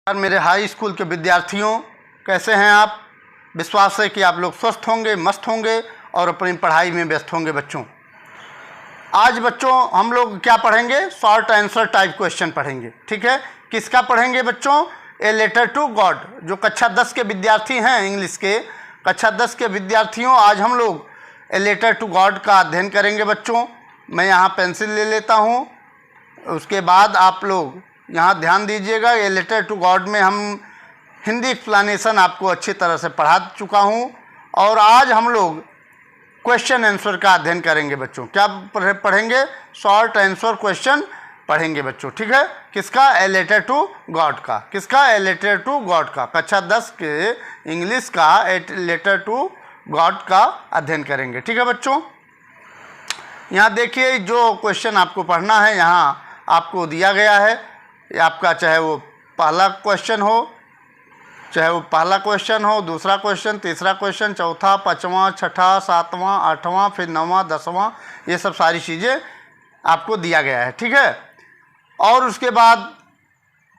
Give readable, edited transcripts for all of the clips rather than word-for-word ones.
मेरे high school के विद्यार्थियों, कैसे हैं आप? विश्वास है कि आप लोग स्वस्थ होंगे, मस्त होंगे और अपनी पढ़ाई में व्यस्त होंगे। बच्चों, आज बच्चों हम लोग क्या पढ़ेंगे? शॉर्ट आंसर टाइप क्वेश्चन पढ़ेंगे। ठीक है, किसका पढ़ेंगे बच्चों? A letter to God. जो कक्षा 10 के विद्यार्थी हैं, इंग्लिश के कक्षा 10 के विद्यार्थियों, आज हम लोग ए लेटर टू गॉड का अध्ययन करेंगे। बच्चों, मैं यहाँ पेंसिल ले लेता हूँ, उसके बाद आप लोग यहाँ ध्यान दीजिएगा। ये लेटर टू गॉड में हम हिंदी एक्सप्लेनेशन आपको अच्छी तरह से पढ़ा चुका हूँ और आज हम लोग क्वेश्चन आंसर का अध्ययन करेंगे। बच्चों, क्या पढ़ेंगे? शॉर्ट आंसर क्वेश्चन पढ़ेंगे बच्चों। ठीक है, किसका? ए लेटर टू गॉड का। किसका? ए लेटर टू गॉड का। कक्षा 10 के इंग्लिश का ए लेटर टू गॉड का अध्ययन करेंगे। ठीक है बच्चों, यहाँ देखिए जो क्वेश्चन आपको पढ़ना है यहाँ आपको दिया गया है। आपका चाहे वो पहला क्वेश्चन हो, दूसरा क्वेश्चन, तीसरा क्वेश्चन, चौथा, पाँचवा, छठा, सातवां, आठवां, फिर 9वां, 10वां, ये सब सारी चीज़ें आपको दिया गया है। ठीक है, और उसके बाद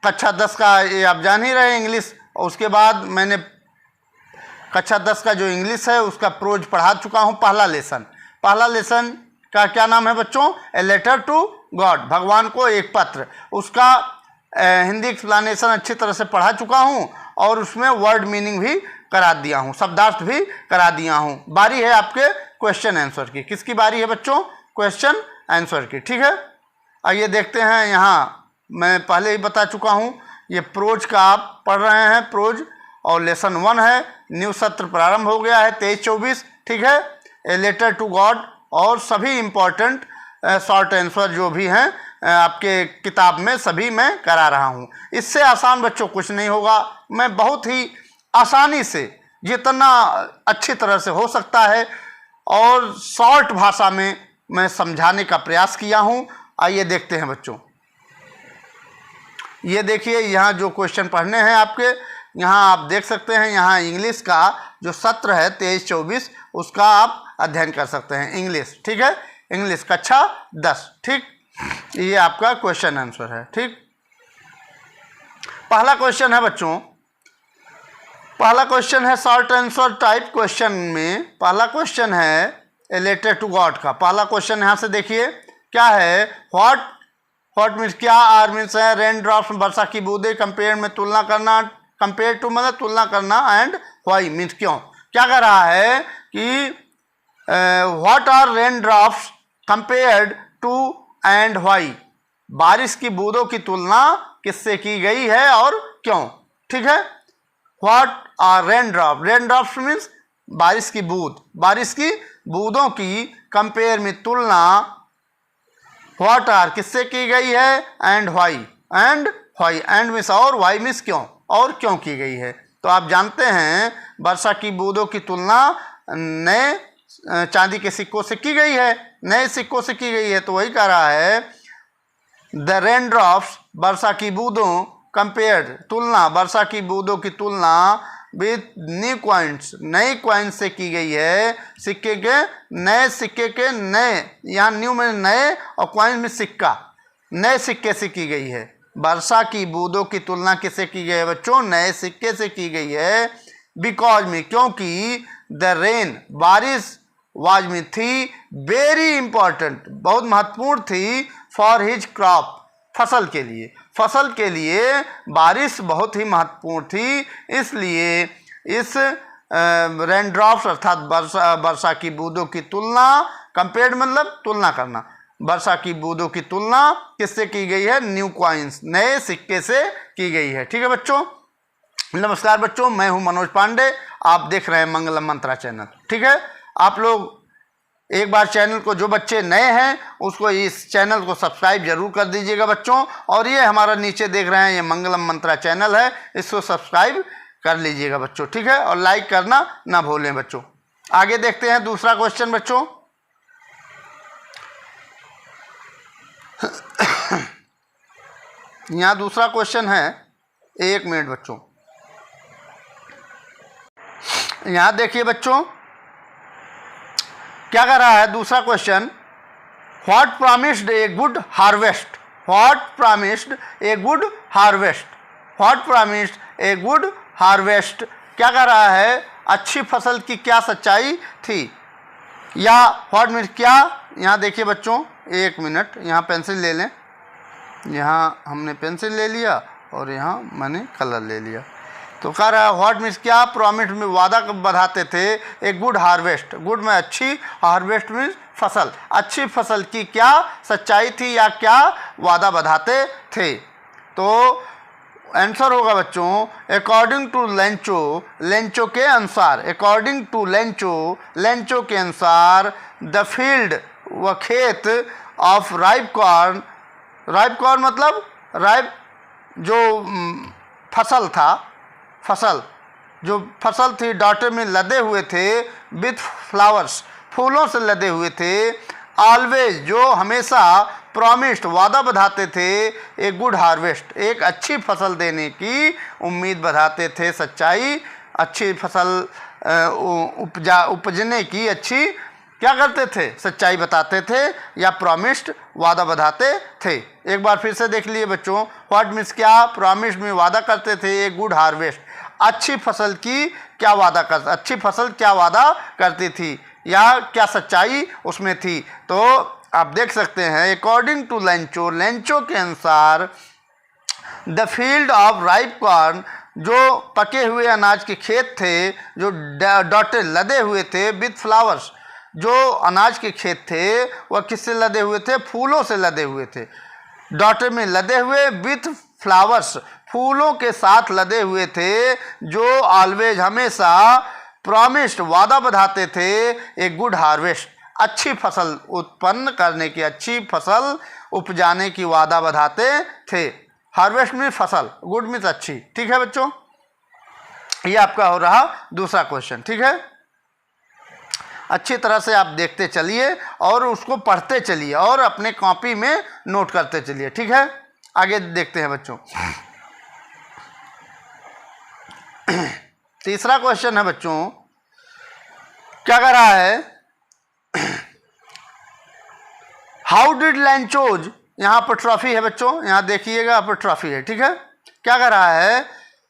कक्षा 10 का ये आप जान ही रहे इंग्लिश, और उसके बाद मैंने कक्षा 10 का जो इंग्लिश है उसका प्रोज पढ़ा चुका हूँ। पहला लेसन का क्या नाम है बच्चों? ए लेटर टू गॉड, भगवान को एक पत्र। उसका हिंदी एक्सप्लेनेशन अच्छी तरह से पढ़ा चुका हूँ और उसमें वर्ड मीनिंग भी करा दिया हूँ, शब्दार्थ भी करा दिया हूँ। बारी है आपके क्वेश्चन आंसर की। किसकी बारी है बच्चों? क्वेश्चन आंसर की। ठीक है, आइए देखते हैं। यहाँ मैं पहले ही बता चुका हूँ, ये प्रोज का आप पढ़ रहे हैं, प्रोज, और लेसन 1 है। न्यू सत्र प्रारंभ हो गया है 23-24। ठीक है, ए लेटर टू गॉड और सभी इम्पोर्टेंट शॉर्ट आंसर जो भी हैं आपके किताब में सभी मैं करा रहा हूँ। इससे आसान बच्चों कुछ नहीं होगा। मैं बहुत ही आसानी से, जितना अच्छी तरह से हो सकता है और शॉर्ट भाषा में मैं समझाने का प्रयास किया हूँ। आइए देखते हैं बच्चों। ये देखिए यहाँ जो क्वेश्चन पढ़ने हैं आपके, यहाँ आप देख सकते हैं। यहाँ इंग्लिश का जो सत्र है 23-24 उसका आप अध्ययन कर सकते हैं। इंग्लिश, ठीक है, इंग्लिश कक्षा 10। ठीक, ये आपका क्वेश्चन आंसर है। ठीक, पहला क्वेश्चन है बच्चों, पहला क्वेश्चन है शॉर्ट आंसर टाइप क्वेश्चन में। पहला क्वेश्चन है ए लेटर टू गॉड का। पहला क्वेश्चन यहाँ से देखिए क्या है? व्हाट मीन्स क्या, आर मीन्स है रेन ड्रॉप्स, वर्षा की बूंदे, कंपेयर में तुलना करना, कंपेयर टू मतलब तुलना करना, एंड व्हाई मीन्स क्यों। क्या कह रहा है कि what are rain drops compared to and why, बारिश की बूंदों की तुलना किससे की गई है और क्यों। ठीक है, what are rain drops means बारिश की बूंद, बारिश की बूंदों की कंपेयर में तुलना व्हाट आर किससे की गई है, एंड व्हाई, एंड मीन्स और, व्हाई मीन्स क्यों, और क्यों की गई है। तो आप जानते हैं वर्षा की बूंदों की तुलना नए चांदी के सिक्कों से की गई है, नए सिक्कों से की गई है। तो वही कह रहा है द रेन ड्रॉप्स, वर्षा की बूंदों, कंपेयर्ड तुलना, वर्षा की बूंदों की तुलना विथ न्यू कॉइन्स, नए कॉइन्स से की गई है। सिक्के के नए, सिक्के के नए, यहाँ न्यू में नए और कॉइन में सिक्का, नए सिक्के से की गई है। वर्षा की बूंदों की तुलना किससे की गई है बच्चों? नए सिक्के से की गई है। बिकॉज में, क्योंकि द रेन, बारिश, वाज में थी, वेरी इंपॉर्टेंट, बहुत महत्वपूर्ण थी, फॉर हिज क्रॉप, फसल के लिए, फसल के लिए बारिश बहुत ही महत्वपूर्ण थी। इसलिए इस रेन ड्रॉप्स अर्थात वर्षा की बूंदों की तुलना, कंपेयर्ड मतलब तुलना करना, वर्षा की बूंदों की तुलना किससे की गई है? न्यू कॉइन्स, नए सिक्के से की गई है। ठीक है बच्चों, नमस्कार बच्चों, मैं हूं मनोज पांडे, आप देख रहे हैं मंगलम मंत्रा चैनल। ठीक है, आप लोग एक बार चैनल को, जो बच्चे नए हैं उसको इस चैनल को सब्सक्राइब जरूर कर दीजिएगा बच्चों। और ये हमारा नीचे देख रहे हैं ये मंगलम मंत्रा चैनल है, इसको सब्सक्राइब कर लीजिएगा बच्चों। ठीक है, और लाइक करना ना भूलें बच्चों। आगे देखते हैं दूसरा क्वेश्चन बच्चों। यहाँ दूसरा क्वेश्चन है, एक मिनट बच्चों, यहाँ देखिए बच्चों क्या कर रहा है दूसरा question. What promised a good harvest, what promised a good harvest, what promised a good harvest, क्या कह रहा है, अच्छी फसल की क्या सच्चाई थी, या व्हाट मीन्स क्या, यहाँ देखिए बच्चों, एक मिनट, यहाँ पेंसिल ले लें, यहाँ हमने पेंसिल ले लिया और यहाँ मैंने कलर ले लिया। तो कह रहा है व्हाट मीन्स क्या प्रॉमिस में वादा बढ़ाते थे ए गुड हार्वेस्ट, गुड में अच्छी, हार्वेस्ट मीन्स फसल, अच्छी फसल की क्या सच्चाई थी या क्या वादा बढ़ाते थे। तो आंसर होगा बच्चों अकॉर्डिंग टू लेंचो, लेंचो के अनुसार, अकॉर्डिंग टू लेंचो, लेंचो के अनुसार द फील्ड व खेत of ripe corn, ripe corn मतलब राइप जो फसल था, फसल जो फसल थी डॉटर में लदे हुए थे, विथ फ्लावर्स फूलों से लदे हुए थे, ऑलवेज जो हमेशा, प्रॉमिस्ड वादा बढ़ाते थे, एक गुड हार्वेस्ट एक अच्छी फसल देने की उम्मीद बढ़ाते थे, सच्चाई, अच्छी फसल उपजने की अच्छी क्या करते थे, सच्चाई बताते थे या प्रॉमिस्ड वादा बढ़ाते थे। एक बार फिर से देख लिए बच्चों, व्हाट मीन्स क्या प्रॉमिस्ड में वादा करते थे एक गुड हार्वेस्ट, अच्छी फसल की क्या वादा कर, अच्छी फसल क्या वादा करती थी या क्या सच्चाई उसमें थी। तो आप देख सकते हैं अकॉर्डिंग टू लेंचो, लेंचो के अनुसार the field of ripe corn, जो पके हुए अनाज के खेत थे, जो डॉटेड लदे हुए थे, विथ फ्लावर्स जो अनाज के खेत थे वह किससे लदे हुए थे, फूलों से लदे हुए थे, डॉटेड में लदे हुए, विथ फ्लावर्स फूलों के साथ लदे हुए थे, जो ऑलवेज हमेशा, प्रॉमिस्ड वादा बढ़ाते थे एक गुड हार्वेस्ट अच्छी फसल उत्पन्न करने की, अच्छी फसल उपजाने की वादा बढ़ाते थे। हार्वेस्ट में फसल, गुड मीन्स अच्छी। ठीक है बच्चों, ये आपका हो रहा दूसरा क्वेश्चन। ठीक है, अच्छी तरह से आप देखते चलिए और उसको पढ़ते चलिए और अपने कॉपी में नोट करते चलिए। ठीक है, आगे देखते हैं बच्चों। तीसरा क्वेश्चन है बच्चों, क्या कर रहा है, हाउ डिड लेंचोज, यहाँ पर ट्रॉफी है बच्चों, यहाँ देखिएगा, यहाँ पर ट्रॉफी है। ठीक है, क्या कर रहा है,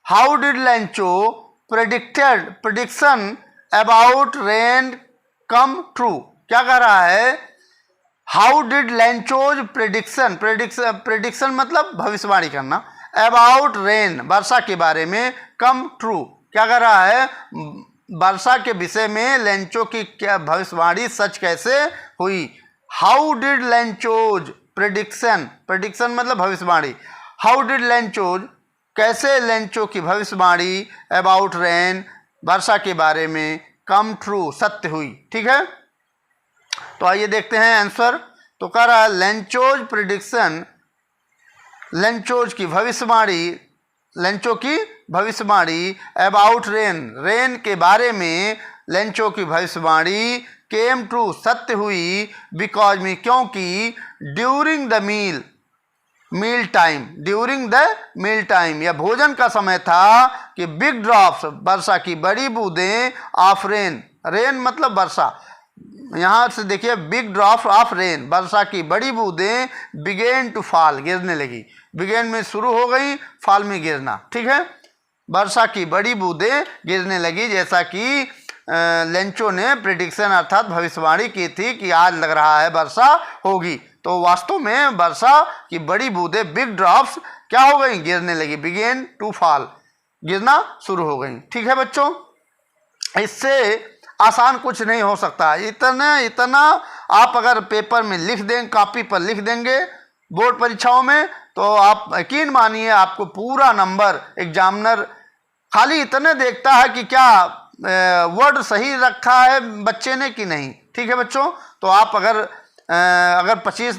how did Lencho prediction about rain come true, क्या कर रहा है, हाउ डिड लेंचोज प्रेडिक्शन मतलब भविष्यवाणी करना, अबाउट रेन वर्षा के बारे में, कम ट्रू क्या कर रहा है, वर्षा के विषय में लेंचो की क्या भविष्यवाणी सच कैसे हुई। हाउ डिड लेंचोज प्रेडिक्शन मतलब भविष्यवाणी, हाउ डिड लेंचोज कैसे लेंचो की भविष्यवाणी अबाउट रेन वर्षा के बारे में कम ट्रू सत्य हुई। ठीक है, तो आइए देखते हैं आंसर। तो कह रहा है लेंचोज प्रेडिक्शन, लेंचोज की भविष्यवाणी, लेंचो की भविष्यवाणी अबाउट रेन के बारे में लेंचो की भविष्यवाणी केम ट्रू सत्य हुई, बिकॉज में क्योंकि ड्यूरिंग द मील टाइम या भोजन का समय था कि बिग ड्रॉप्स वर्षा की बड़ी बूंदें ऑफ रेन मतलब वर्षा, यहाँ से देखिए बिग ड्रॉप ऑफ रेन वर्षा की बड़ी बूंदें बिगेन टू फॉल गिरने लगी, बिगेन में शुरू हो गई, फॉल में गिरना। ठीक है, वर्षा की बड़ी बूंदें गिरने लगी, जैसा कि लेंचो ने प्रेडिक्शन अर्थात भविष्यवाणी की थी कि आज लग रहा है वर्षा होगी, तो वास्तव में वर्षा की बड़ी बूंदें बिग ड्रॉप्स क्या हो गई, गिरने लगी, बिगेन टू फॉल गिरना शुरू हो गई। ठीक है बच्चों, इससे आसान कुछ नहीं हो सकता, इतना आप अगर पेपर में लिख देंगे, कॉपी पर लिख देंगे बोर्ड परीक्षाओं में, तो आप यकीन मानिए आपको पूरा नंबर एग्जामिनर खाली इतने देखता है कि क्या वर्ड सही रखा है बच्चे ने कि नहीं। ठीक है बच्चों, तो आप अगर 25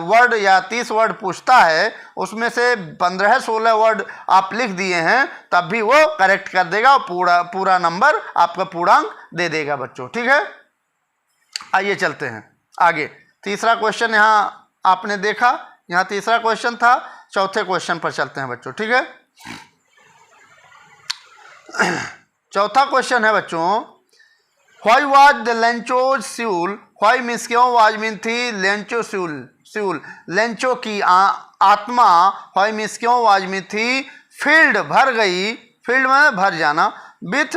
वर्ड या 30 वर्ड पूछता है, उसमें से 15-16 वर्ड आप लिख दिए हैं, तब भी वो करेक्ट कर देगा और पूरा नंबर आपका पूर्णांक दे देगा बच्चों। ठीक है, आइए चलते हैं आगे। तीसरा क्वेश्चन यहाँ आपने देखा, यहाँ तीसरा क्वेश्चन था, चौथे क्वेश्चन पर चलते हैं बच्चों। ठीक है, चौथा क्वेश्चन है बच्चों, why was the Lencho's soul, why means क्यों, वाज मीन थी, लेंचो स्यूल लेंचो की आत्मा, व्हाई मीन्स क्यों, वाज मीन थी, फील्ड भर गई, फील्ड में भर जाना, विथ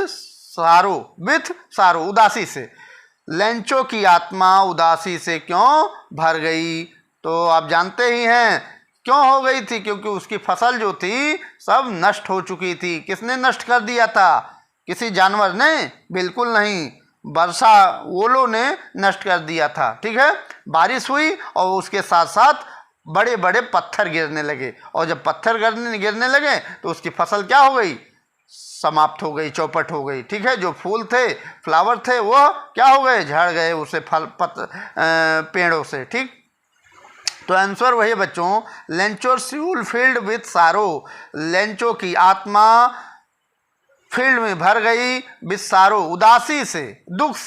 सारो उदासी से। लेंचो की आत्मा उदासी से क्यों भर गई? तो आप जानते ही हैं क्यों हो गई थी, क्योंकि उसकी फसल जो थी सब नष्ट हो चुकी थी। किसने नष्ट कर दिया था? किसी जानवर ने? बिल्कुल नहीं, वर्षा ओलों ने नष्ट कर दिया था। ठीक है, बारिश हुई और उसके साथ साथ बड़े बड़े पत्थर गिरने लगे, और जब पत्थर गिरने लगे तो उसकी फसल क्या हो गई? समाप्त हो गई, चौपट हो गई। ठीक है, जो फूल थे, फ्लावर थे, वो क्या हो गए? झड़ गए उसे पेड़ों से। ठीक, तो आंसर वही है बच्चों, लेंचो फ्यूल फील्ड विथ सारो, लेंचो की आत्मा फील्ड में भर गई विथ सारो, उदासी से, दुख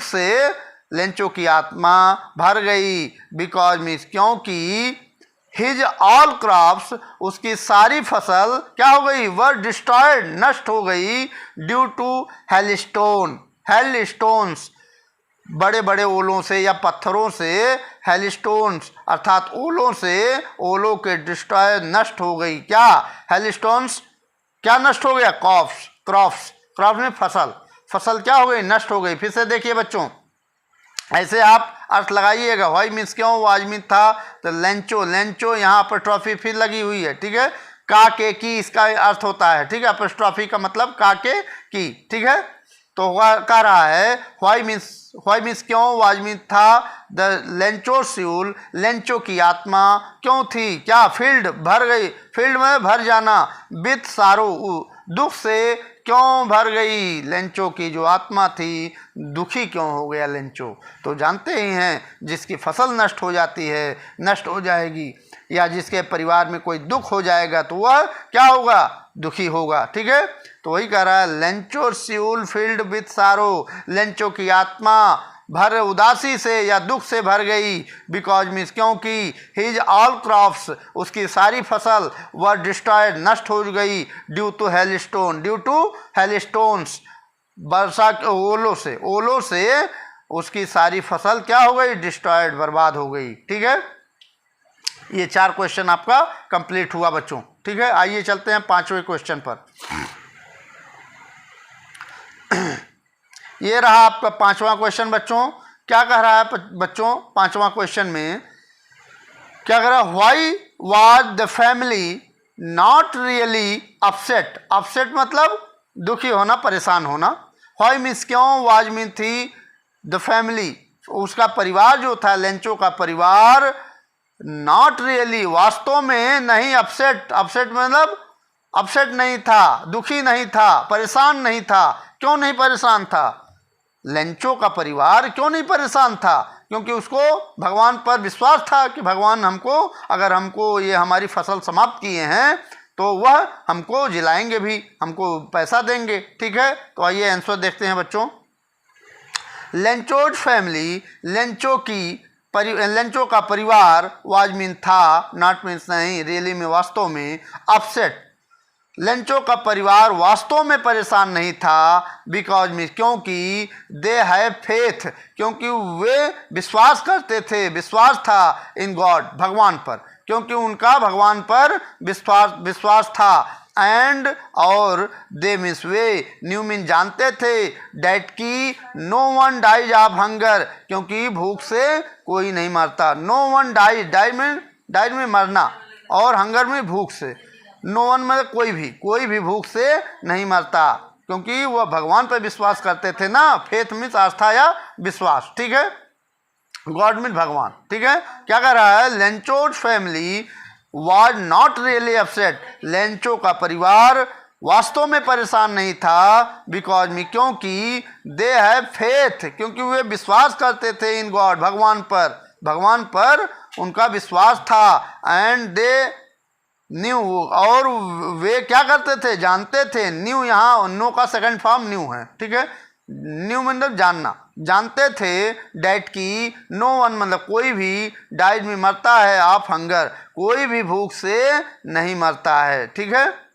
से लेंचो की आत्मा भर गई। बिकॉज मीन्स क्योंकि हिज ऑल क्रॉप्स, उसकी सारी फसल क्या हो गई? वर डिस्ट्रॉयड, नष्ट हो गई, ड्यू टू हेलस्टोन्स, बड़े बड़े ओलों से या पत्थरों से, हेलस्टोन्स अर्थात ओलों से, ओलों के डिस्ट्रॉय नष्ट हो गई। क्या? हेलस्टोन्स क्या नष्ट हो गया? क्रॉप्स में फसल क्या हो गई? नष्ट हो गई। फिर से देखिए बच्चों, ऐसे आप अर्थ लगाइएगा। वाई मीन्स क्यों, वाज मीन था, तो लेंचो यहाँ पर ट्रॉफी फिर लगी हुई है। ठीक है, का के की इसका अर्थ होता है। ठीक है, अपोस्ट्रॉफी का मतलब का के की। ठीक है, तो कह रहा है वाई मीन्स क्यों, वाज मीन था, द लेंचो स्यूल, लेंचो की आत्मा क्यों थी? क्या? फील्ड भर गई, फील्ड में भर जाना, विथ सारो, दुख से क्यों भर गई? लेंचो की जो आत्मा थी, दुखी क्यों हो गया लेंचो? तो जानते ही हैं, जिसकी फसल नष्ट हो जाती है, नष्ट हो जाएगी, या जिसके परिवार में कोई दुख हो जाएगा तो वह क्या होगा? दुखी होगा। ठीक है, तो वही कह रहा है, लेंचो स्यूल फील्ड विथ सारो, लेंचो की आत्मा भर उदासी से या दुख से भर गई। बिकॉज मीन्स क्योंकि हिज ऑल क्रॉप्स, उसकी सारी फसल वह डिस्ट्रॉयड, नष्ट हो गई, ड्यू टू हेलस्टोन्स, वर्षा के ओलों से उसकी सारी फसल क्या हो गई? डिस्ट्रॉयड, बर्बाद हो गई। ठीक है, ये 4 क्वेश्चन आपका कंप्लीट हुआ बच्चों। ठीक है, आइए चलते हैं 5वें क्वेश्चन पर। ये रहा आपका 5वां क्वेश्चन बच्चों। क्या कह रहा है बच्चों 5वां क्वेश्चन में? क्या कह रहा है? Why was the family not really upset मतलब दुखी होना, परेशान होना। व्हाई मीन्स क्यों, वाज मीन थी, द फैमिली उसका परिवार जो था, लेंचो का परिवार, नॉट रियली वास्तव में नहीं, अपसेट मतलब अपसेट नहीं था, दुखी नहीं था, परेशान नहीं था। क्यों नहीं परेशान था? लेंचो का परिवार क्यों नहीं परेशान था? क्योंकि उसको भगवान पर विश्वास था कि भगवान अगर हमको ये हमारी फसल समाप्त किए हैं तो वह हमको जिलाएंगे भी, हमको पैसा देंगे। ठीक है, तो आइए आंसर देखते हैं बच्चों। लेंचोड फैमिली, लेंचो का परिवार, वाज मीन था, नॉट मीन्स नहीं, रियली में वास्तव में, अपसेट लेंचो का परिवार वास्तव में परेशान नहीं था। बिकॉज मीन्स क्योंकि दे हैव फेथ, क्योंकि वे विश्वास करते थे, विश्वास था इन गॉड, भगवान पर, क्योंकि उनका भगवान पर विश्वास था। एंड और दे मीन्स वे, न्यू मीन जानते थे, डैट की no one dies of hunger, क्योंकि भूख से कोई नहीं मरता। नो वन डाइज में मरना, और हंगर में भूख से। नो वन मतलब कोई भी भूख से नहीं मरता, क्योंकि वह भगवान पर विश्वास करते थे ना। फेथ मीन्स आस्था या विश्वास। ठीक है, गॉड मीन्स भगवान। ठीक है, क्या कह रहा है? Lencho family was not really upset, Lencho का परिवार वास्तव में परेशान नहीं था। बिकॉज में क्योंकि दे हैव फेथ, क्योंकि वे विश्वास करते थे इन गॉड, भगवान पर उनका विश्वास था। एंड दे न्यू, और वे क्या करते थे? जानते थे। न्यू यहाँ नो का सेकंड फॉर्म न्यू है। ठीक है, न्यू मतलब जानना, जानते थे, डैट की नो वन मतलब कोई भी, डाइज में मरता है, ऑफ हंगर कोई भी भूख से नहीं मरता है। ठीक है,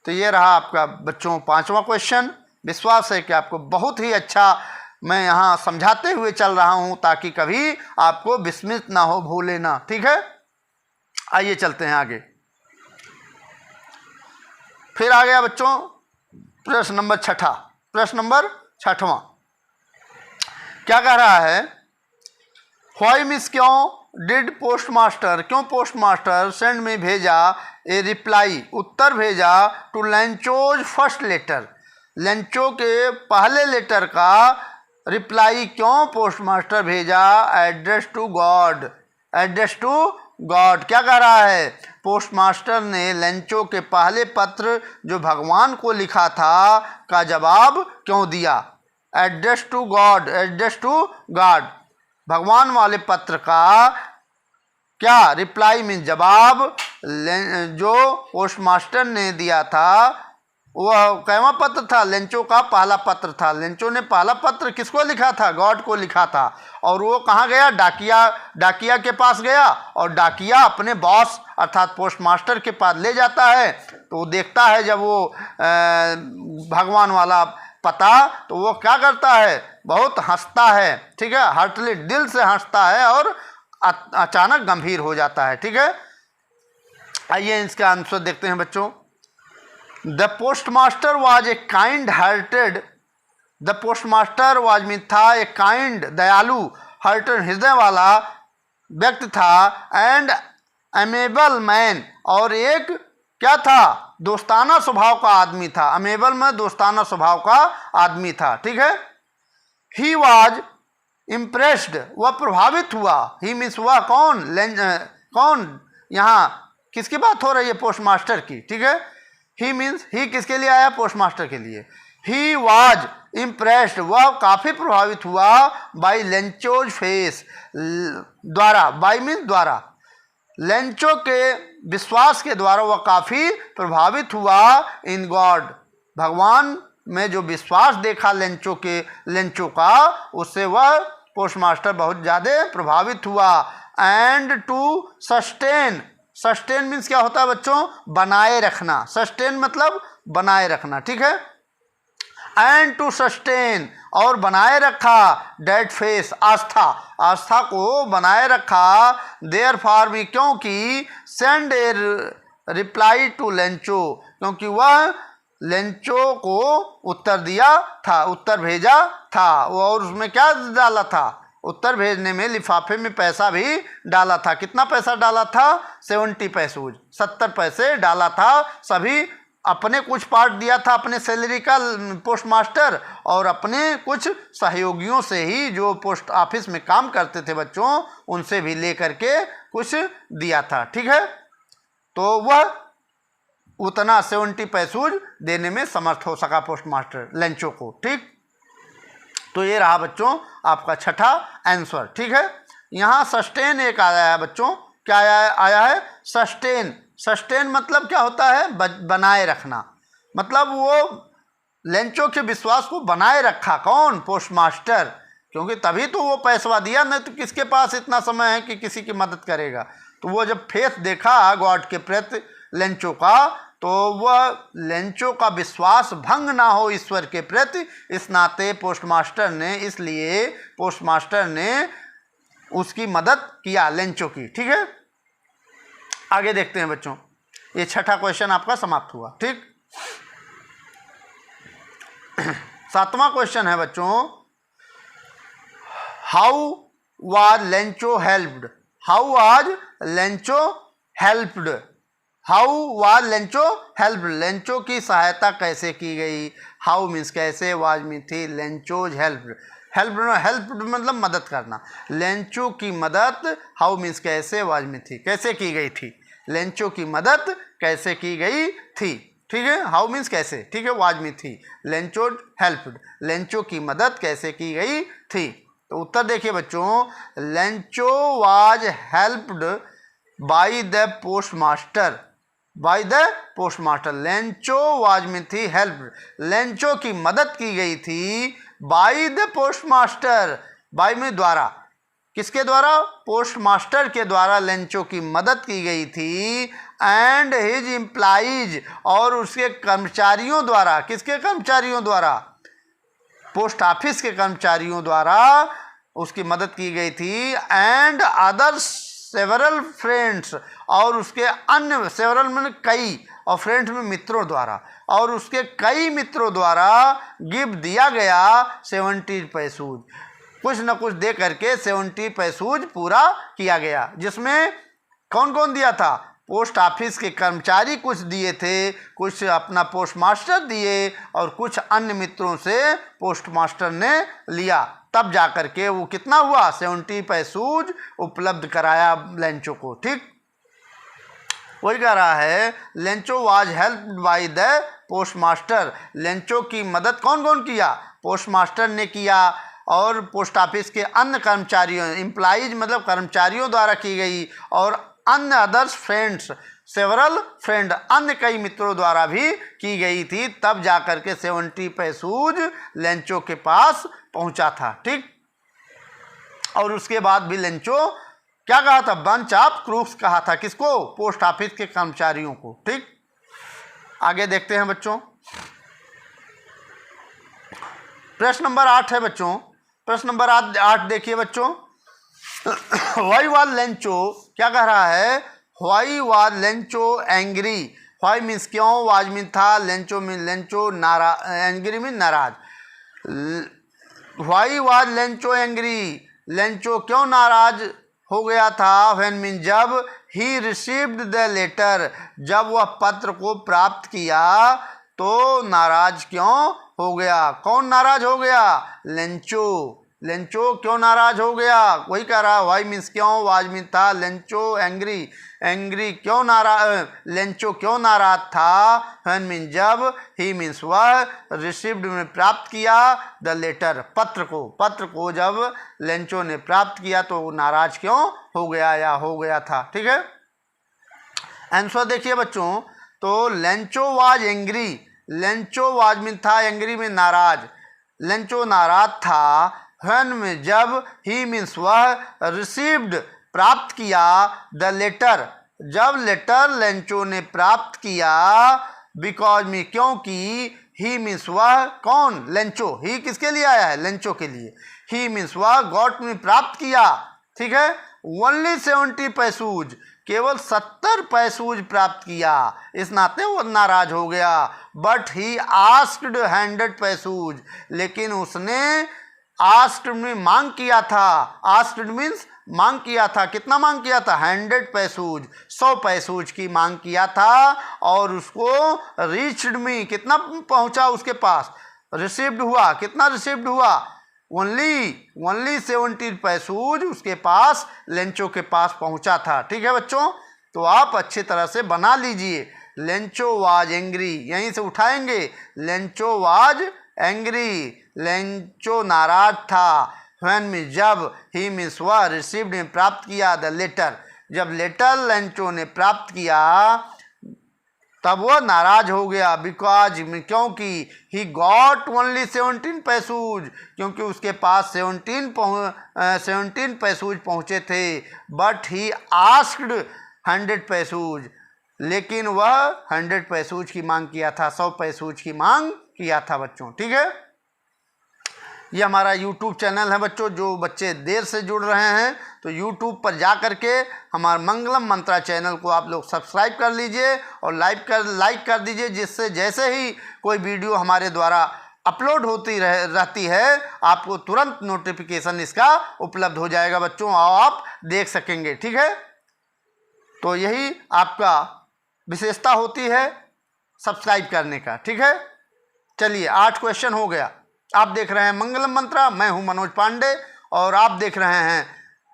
तो ये रहा आपका बच्चों 5वां क्वेश्चन। विश्वास है कि आपको बहुत ही अच्छा मैं यहाँ समझाते हुए चल रहा हूँ, ताकि कभी आपको विस्मित ना हो, भूले ना। ठीक है, आइए चलते हैं आगे। फिर आ गया बच्चों प्रश्न नंबर छठा। प्रश्न नंबर छठवां क्या कह रहा है, व्हाई मिस क्यों डिड पोस्टमास्टर, क्यों पोस्टमास्टर सेंड में भेजा ए रिप्लाई, उत्तर भेजा to Lencho's first letter, Lencho के पहले लेटर का रिप्लाई क्यों पोस्टमास्टर भेजा, address to God, address to God. क्या कह रहा है, पोस्टमास्टर ने लेंचो के पहले पत्र जो भगवान को लिखा था का जवाब क्यों दिया, address to God, address to God, भगवान वाले पत्र का क्या रिप्लाई में जवाब जो पोस्टमास्टर ने दिया था वह कैवा पत्र था, लेंचो का पहला पत्र था। लेंचो ने पहला पत्र किसको लिखा था, गॉड को लिखा था। और वो कहाँ गया, डाकिया के पास गया, और डाकिया अपने बॉस अर्थात पोस्टमास्टर के पास ले जाता है। तो वो देखता है जब वो भगवान वाला पता, तो वो क्या करता है, बहुत हंसता है, ठीक है, हार्टली दिल से हंसता है और अचानक गंभीर हो जाता है। ठीक है, आइए इसका आंसर देखते हैं बच्चों। The postmaster was a kind hearted, the postmaster was mean था ए काइंड दयालु हार्टेड हृदय वाला व्यक्ति था, एंड अमेबल मैन और एक क्या था, दोस्ताना स्वभाव का आदमी था। अमेबल में दोस्ताना स्वभाव का आदमी था। ठीक है, ही वॉज इम्प्रेस्ड, वह प्रभावित हुआ, ही मीन्स वह कौन, कौन, यहाँ किसकी बात हो रही है, पोस्टमास्टर की। ठीक है, ही मीन्स ही किसके लिए आया, पोस्टमास्टर के लिए। ही वॉज इम्प्रेस्ड, वह काफ़ी प्रभावित हुआ, बाई लेंचोज फेस, द्वारा, बाई मीन्स द्वारा, लेंचो के विश्वास के द्वारा वह काफ़ी प्रभावित हुआ, इन गॉड, भगवान में जो विश्वास देखा लेंचो का, उससे वह पोस्टमास्टर बहुत ज़्यादा प्रभावित हुआ। And to sustain, sustain means क्या होता है बच्चों, बनाए रखना, सस्टेन मतलब बनाए रखना। ठीक है, एंड टू सस्टेन और बनाए रखा, डेट फेस आस्था, आस्था को बनाए रखा, देयर फॉर मी क्योंकि, send a reply to Lencho, क्योंकि वह लेंचो को उत्तर दिया था, उत्तर भेजा था, और उसमें क्या डाला था, उत्तर भेजने में लिफाफे में पैसा भी डाला था। कितना पैसा डाला था, 70 पैसूज, 70 पैसे डाला था। सभी अपने कुछ पार्ट दिया था अपने सैलरी का पोस्टमास्टर, और अपने कुछ सहयोगियों से ही जो पोस्ट ऑफिस में काम करते थे बच्चों, उनसे भी ले करके कुछ दिया था। ठीक है, तो वह उतना 70 पैसूज देने में समर्थ हो सका पोस्टमास्टर लेंचो को। ठीक, तो ये रहा बच्चों आपका छठा आंसर। ठीक है, यहाँ सस्टेन एक आया है बच्चों, क्या आया है, सस्टेन, सस्टेन मतलब क्या होता है, बनाए रखना, मतलब वो लेंचो के विश्वास को बनाए रखा, कौन, पोस्टमास्टर, क्योंकि तभी तो वो पैसा दिया, नहीं तो किसके पास इतना समय है कि किसी की मदद करेगा। तो वो जब फेथ देखा गॉड के प्रति लेंचो का, तो वह लेंचो का विश्वास भंग ना हो ईश्वर के प्रति, इस नाते पोस्टमास्टर ने, इसलिए पोस्टमास्टर ने उसकी मदद किया लेंचो की। ठीक है, आगे देखते हैं बच्चों, ये छठा क्वेश्चन आपका समाप्त हुआ। ठीक, सातवां क्वेश्चन है बच्चों, how was Lencho helped, how was Lencho helped, how was Lencho help, Lencho की सहायता कैसे की गई, हाउ मीन्स कैसे, वाज मीन थी, लेंचोज हेल्प, हेल्प मतलब मदद करना, लेंचो की मदद, हाउ मीन्स कैसे, वाज में थी, कैसे की गई थी, लेंचो की मदद कैसे की गई थी। ठीक है, हाउ मीन्स कैसे, ठीक है, वाज में थी, लेंचो हेल्प्ड, लेंचो की मदद कैसे की गई थी। तो उत्तर देखिए बच्चों, Lencho was helped by the postmaster, by the postmaster, Lencho was में थी हेल्प, लेंचो की मदद की गई थी, बाय द पोस्टमास्टर, बाय में द्वारा, किसके द्वारा, पोस्टमास्टर के द्वारा लेंचो की मदद की गई थी, एंड हिज एम्प्लॉइज और उसके कर्मचारियों द्वारा, किसके कर्मचारियों द्वारा, पोस्ट ऑफिस के कर्मचारियों द्वारा उसकी मदद की गई थी, एंड अदर्स सेवरल फ्रेंड्स और उसके अन्य, सेवरल में कई, और फ्रेंड्स में मित्रों द्वारा, और उसके कई मित्रों द्वारा गिफ्ट दिया गया 70 पैसूज, कुछ न कुछ दे करके 70 पैसूज पूरा किया गया। जिसमें कौन कौन दिया था? पोस्ट ऑफिस के कर्मचारी कुछ दिए थे, कुछ अपना पोस्ट मास्टर दिए, और कुछ अन्य मित्रों से पोस्ट मास्टर ने लिया। तब जा कर के वो कितना हुआ? 70 पैसूज उपलब्ध कराया लेंचो को। ठीक, वही कह रहा है Lencho was helped by the post master. Lencho की मदद कौन कौन किया? पोस्ट मास्टर ने किया, और पोस्ट ऑफिस के अन्य कर्मचारियों, एम्प्लॉइज मतलब कर्मचारियों द्वारा की गई, और अन्य अदर्स फ्रेंड्स, सेवरल फ्रेंड, अन्य कई मित्रों द्वारा भी की गई थी। तब जा कर के 70 पैसूज लेंचो के पास पहुंचा था। ठीक, और उसके बाद भी लेंचो क्या कहा था? बंच ऑफ क्रूक्स कहा था। किसको? पोस्ट ऑफिस के कर्मचारियों को। ठीक, आगे देखते हैं बच्चों। प्रश्न नंबर 8 है बच्चों। प्रश्न नंबर 8 देखिए बच्चों। व्हाई वाज लेंचो, क्या कह रहा है? Why was Lencho angry. Why means क्यों, वाज मीन था, Lencho mean Lencho, angry mean नाराज। Why was Lencho angry, Lencho क्यों नाराज हो गया था? व्हेन मीन जब, ही रिसीव्ड द लेटर, जब वह पत्र को प्राप्त किया तो नाराज क्यों हो गया? कौन नाराज हो गया? लेंचो। लेंचो क्यों नाराज हो गया? वही कह रहा है, वाई मीन्स क्यों, वाज मीन था, लेंचो एंग्री, एंग्री क्यों नाराज, लेंचो क्यों नाराज था? व्हेन मीन जब, ही मीन्स वह, रिसीव्ड में प्राप्त किया, द लेटर पत्र को, पत्र को जब लेंचो ने प्राप्त किया तो नाराज क्यों हो गया या हो गया था। ठीक है, आंसर देखिए बच्चों। तो Lencho was angry, Lencho was mean था, एंग्री में नाराज, लेंचो नाराज था। व्हेन में जब, ही मीन्स वह, रिसीव्ड प्राप्त किया, द लेटर जब लेटर लेंचो ने प्राप्त किया, बिकॉज में क्योंकि, ही मीन्स वह, कौन? लेंचो। ही किसके लिए आया है? लेंचो के लिए। ही मीन्स वह गॉट में प्राप्त किया। ठीक है, ओनली 70 पैसूज, केवल 70 पैसूज प्राप्त किया, इस नाते वो नाराज हो गया। बट ही आस्क्ड 100 पैसूज, लेकिन उसने आस्क्ड में मांग किया था। आस्क्ड मीन्स मांग किया था। कितना मांग किया था? 100 पैसूज, 100 पैसूज की मांग किया था। और उसको रीच्ड में कितना पहुंचा उसके पास? रिसीव्ड हुआ। कितना रिसीव्ड हुआ? ओनली 70 पैसूज उसके पास, लेंचो के पास पहुंचा था। ठीक है बच्चों, तो आप अच्छी तरह से बना लीजिए। लेंचो वाज एंग्री, यहीं से उठाएंगे। लेंचो वाज एंग्री, लेंचो नाराज था। व्हेन में जब, ही मीन्स वह, रिसीव्ड में प्राप्त किया, द लेटर जब लेटर लेंचो ने प्राप्त किया तब वह नाराज हो गया। बिकॉज क्योंकि, ही गॉट ओनली 17 पैसूज, क्योंकि उसके पास 17 पैसूज पहुँचे थे। बट ही आस्क्ड 100 पैसूज, लेकिन वह 100 पैसूज की मांग किया था, 100 पैसूज की मांग किया था बच्चों। ठीक है, ये हमारा YouTube चैनल है बच्चों। जो बच्चे देर से जुड़ रहे हैं तो YouTube पर जा कर के हमारा मंगलम मंत्रा चैनल को आप लोग सब्सक्राइब कर लीजिए और लाइक कर दीजिए, जिससे जैसे ही कोई वीडियो हमारे द्वारा अपलोड होती रहती है आपको तुरंत नोटिफिकेशन इसका उपलब्ध हो जाएगा बच्चों, और आप देख सकेंगे। ठीक है, तो यही आपका विशेषता होती है सब्सक्राइब करने का। ठीक है, चलिए 8 क्वेश्चन हो गया। आप देख रहे हैं मंगलम मंत्रा, मैं हूं मनोज पांडे, और आप देख रहे हैं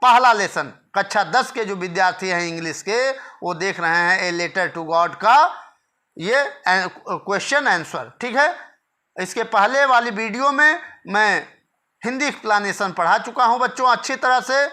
पहला लेसन। कक्षा 10 के जो विद्यार्थी हैं इंग्लिश के, वो देख रहे हैं ए लेटर टू गॉड का ये क्वेश्चन आंसर। ठीक है, इसके पहले वाली वीडियो में मैं हिंदी एक्सप्लेनेशन पढ़ा चुका हूं बच्चों। अच्छी तरह से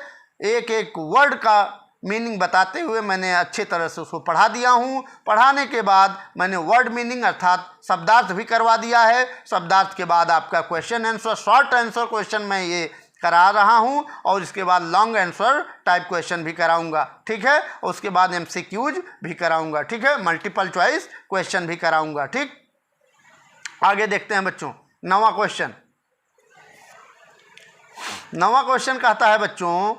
एक एक वर्ड का मीनिंग बताते हुए मैंने अच्छी तरह से उसको पढ़ा दिया हूँ। पढ़ाने के बाद मैंने वर्ड मीनिंग अर्थात शब्दार्थ भी करवा दिया है। शब्दार्थ के बाद आपका question answer, short answer question मैं ये करा रहा हूँ, और इसके बाद लॉन्ग आंसर टाइप क्वेश्चन भी कराऊंगा। ठीक है, उसके बाद MCQs भी कराऊंगा। ठीक है, मल्टीपल चॉइस क्वेश्चन भी कराऊंगा। ठीक, आगे देखते हैं बच्चों 9वां क्वेश्चन। 9वां क्वेश्चन कहता है बच्चों,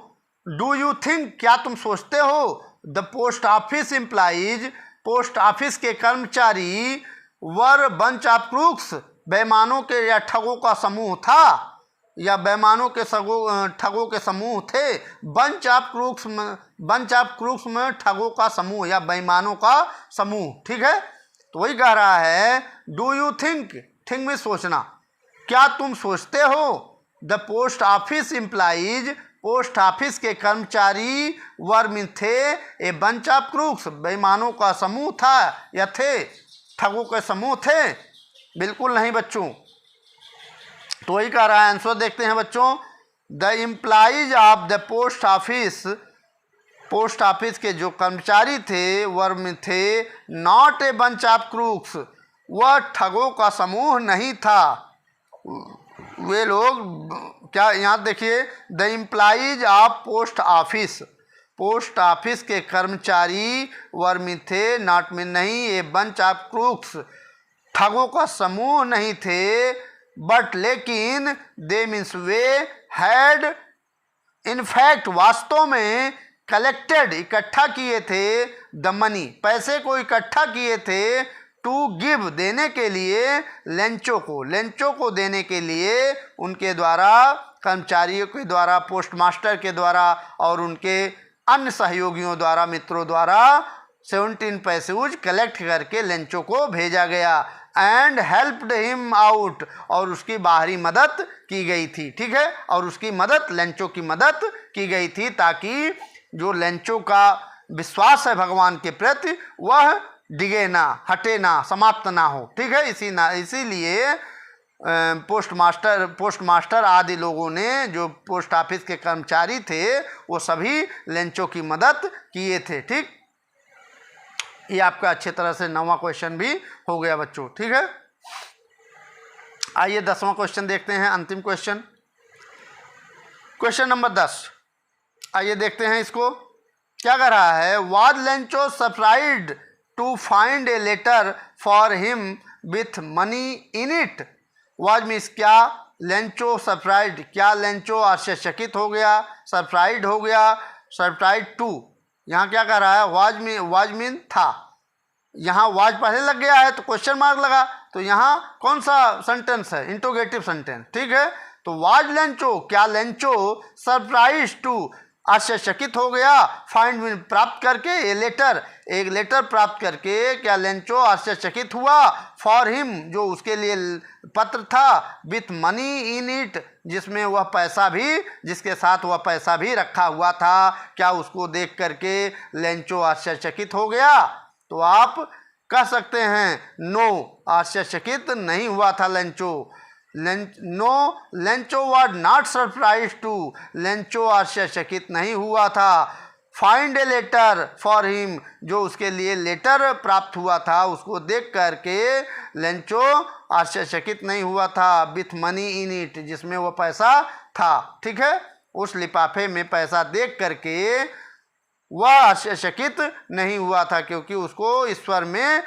डू यू थिंक, क्या तुम सोचते हो, the post office employees, post office के कर्मचारी वर बंच ऑफ क्रूक्स, बेईमानों के या ठगों का समूह था, या बेईमानों के ठगों के समूह थे। बंच ऑफ क्रूक्स में ठगों का समूह या बेईमानों का समूह, ठीक है। तो वही कह रहा है डू यू थिंक, थिंक में सोचना, क्या तुम सोचते हो, the post office employees, post office के कर्मचारी वर में थे, ए बंच ऑफ क्रूक्स, बेईमानों का समूह था या थे, ठगों के समूह थे? बिल्कुल नहीं बच्चों। तो वही कह रहा है, आंसर देखते हैं बच्चों, the employees of the post office, post office के जो कर्मचारी थे वर में थे, not a bunch of crooks, वह ठगों का समूह नहीं था। वे लोग क्या, यहाँ देखिए, the employees of post office, post office के कर्मचारी वर में थे, नॉट में नहीं, ए बंच ऑफ क्रूक्स, ठगों का समूह नहीं थे, बट लेकिन, दे means way, had in fact वास्तव में, कलेक्टेड इकट्ठा किए थे, द मनी पैसे को इकट्ठा किए थे, टू गिव देने के लिए, लेंचो को देने के लिए, उनके द्वारा, कर्मचारियों के द्वारा, पोस्टमास्टर के द्वारा और उनके अन्य सहयोगियों द्वारा, मित्रों द्वारा 17 पैसे कलेक्ट करके लेंचो को भेजा गया। एंड हेल्प्ड हिम आउट, और उसकी बाहरी मदद की गई थी, ठीक है। और उसकी मदद, लेंचो की मदद की गई थी, ताकि जो लेंचो का विश्वास है भगवान के प्रति वह डिगे ना, हटे ना, समाप्त ना हो, ठीक है। इसीलिए पोस्टमास्टर आदि लोगों ने, जो पोस्ट ऑफिस के कर्मचारी थे, वो सभी लेंचो की मदद किए थे, ठीक। ये आपका अच्छी तरह से 9वां क्वेश्चन भी हो गया बच्चों, ठीक है। आइए 10वां क्वेश्चन देखते हैं, अंतिम क्वेश्चन, क्वेश्चन नंबर 10। आइए देखते हैं इसको, क्या कर रहा है, was Lencho surprised to find a letter for him with money in it. Was means क्या, लेंचो सरप्राइज्ड, क्या लेंचो आश्चर्यचकित हो गया, सरप्राइज्ड हो गया, सरप्राइज्ड टू, यहाँ क्या कर रहा है, वाज मीन था, यहाँ वाज पहले लग गया है तो क्वेश्चन मार्क लगा, तो यहाँ कौन सा सेंटेंस है, इंट्रोगेटिव सेंटेंस, ठीक है। तो वाज लेंचो, क्या लेंचो, सरप्राइज टू, आश्चर्यचकित हो गया, फाइंड मीन प्राप्त करके, ए लेटर, एक लेटर प्राप्त करके, क्या लेंचो आश्चर्यचकित हुआ, फॉर हिम, जो उसके लिए पत्र था, विथ मनी इन इट, जिसमें वह पैसा भी, जिसके साथ वह पैसा भी रखा हुआ था, क्या उसको देख करके लेंचो आश्चर्यचकित हो गया? तो आप कह सकते हैं नो, आश्चर्यचकित नहीं हुआ था Lencho. Lencho was not surprise to, Lencho आश्चर्यचकित नहीं हुआ था। Find a letter for him, जो उसके लिए लेटर प्राप्त हुआ था, उसको देख करके लेंचो आश्चर्यचकित नहीं हुआ था, विथ मनी इन इट, जिसमें वो पैसा था, ठीक है। उस लिफाफे में पैसा देख करके वह आश्चर्यचकित नहीं हुआ था, क्योंकि उसको ईश्वर में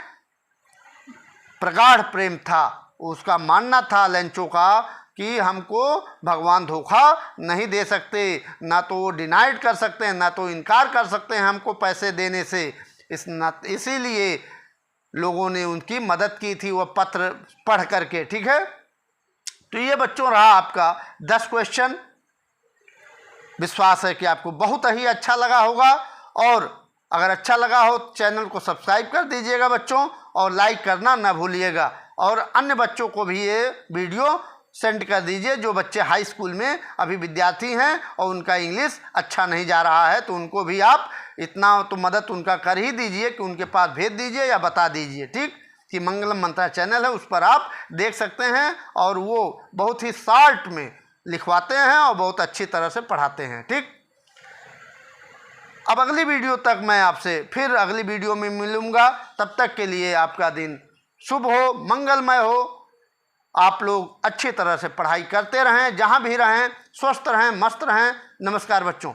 प्रगाढ़ प्रेम था। उसका मानना था लेंचो का कि हमको भगवान धोखा नहीं दे सकते, ना तो वो डिनाइड कर सकते हैं, ना तो इनकार कर सकते हैं हमको पैसे देने से। इसीलिए लोगों ने उनकी मदद की थी, वह पत्र पढ़ करके, ठीक है। तो ये बच्चों रहा आपका 10 क्वेश्चन। विश्वास है कि आपको बहुत ही अच्छा लगा होगा, और अगर अच्छा लगा हो चैनल को सब्सक्राइब कर दीजिएगा बच्चों, और लाइक करना ना भूलिएगा, और अन्य बच्चों को भी ये वीडियो सेंड कर दीजिए जो बच्चे हाई स्कूल में अभी विद्यार्थी हैं और उनका इंग्लिश अच्छा नहीं जा रहा है, तो उनको भी आप इतना तो मदद उनका कर ही दीजिए कि उनके पास भेज दीजिए या बता दीजिए, ठीक, कि मंगलम मंत्रा चैनल है, उस पर आप देख सकते हैं, और वो बहुत ही शॉर्ट में लिखवाते हैं और बहुत अच्छी तरह से पढ़ाते हैं, ठीक। अब अगली वीडियो तक मैं आपसे फिर अगली वीडियो में मिलूँगा, तब तक के लिए आपका दिन शुभ हो, मंगलमय हो। आप लोग अच्छी तरह से पढ़ाई करते रहें, जहाँ भी रहें, स्वस्थ रहें, मस्त रहें। नमस्कार बच्चों।